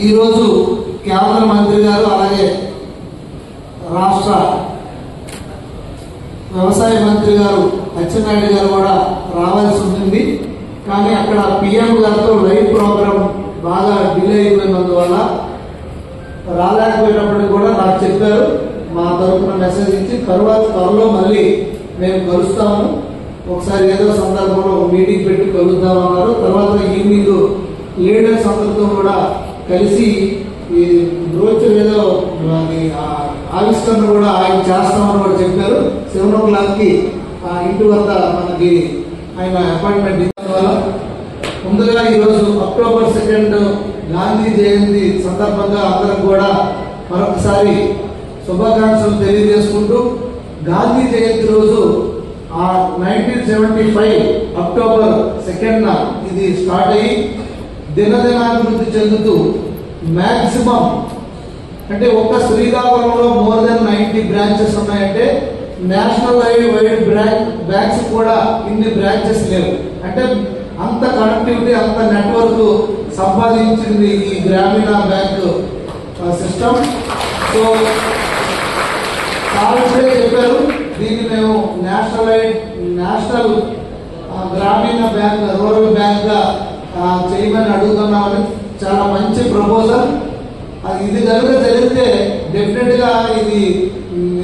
ఈరోజు కేంద్ర మంత్రి గారు అలాగే రాష్ట్ర వ్యవసాయ మంత్రి గారు అచ్చెన్నాయుడు గారు కూడా రావాల్సి ఉంటుంది. కానీ అక్కడ పిఎం గారితో లైవ్ ప్రోగ్రామ్ బాగా డిలే అయిపోయినందువల్ల రాలేకపోయినప్పటికీ కూడా నాకు చెప్పారు, మా తరఫున మెసేజ్ ఇచ్చి త్వరలో మళ్ళీ మేము కలుస్తాము, ఒకసారి ఏదో సందర్భంలో మీటింగ్ పెట్టి కలుద్దామన్నారు. తర్వాత ఈవినింగ్ లీడర్స్ అందరితో కూడా కలిసి ఈ రోజు ఏదో ఆవిష్కరణ కూడా ఆయన చేస్తామని కూడా చెప్పారు. 7 o'clock ఇంటి వద్ద మనకి ఆయన అపాయింట్మెంట్ ఇవ్వడం వల్ల ముందుగా ఈరోజు October 2 గాంధీ జయంతి సందర్భంగా అందరం కూడా మరొకసారి శుభాకాంక్షలు తెలియజేసుకుంటూ, గాంధీ జయంతి రోజు 1975 October 2 ఇది స్టార్ట్ అయ్యి దినదినాభివృద్ధి చెందుతూ మ్యాక్సిమం అంటే ఒక్క శ్రీకాకుళంలో మోర్ దెన్ 90 బ్రాంచెస్ ఉన్నాయంటే నేషనల్ వైడ్ బ్యాంక్స్ కూడా ఇన్ని బ్రాంచెస్ లేవు. అంటే అంత కనెక్టివిటీ, అంత నెట్వర్క్ సంపాదించింది ఈ గ్రామీణ బ్యాంక్ సిస్టమ్. సో చాలా చెప్పారు, దీన్ని మేము నేషనల్ గ్రామీణ బ్యాంక్, రూరల్ బ్యాంక్ గా చేయమని అడుగుతున్నామని. చాలా మంచి ప్రపోజల్. ఇది కనుక జరిగితే డెఫినెట్ గా ఇది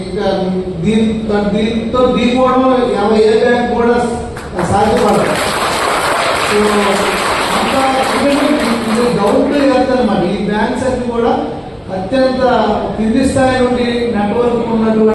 ఇంకా దీంతో ఢీకోవడం ఏ బ్యాంక్ కూడా సాధ్యపడదు. సో అంత డౌన్ టు ఎర్త్ అన్నమాట. ఈ బ్యాంక్స్ అన్ని కూడా అత్యంత కింది స్థాయి నుండి నెట్వర్క్ ఉన్నటువంటి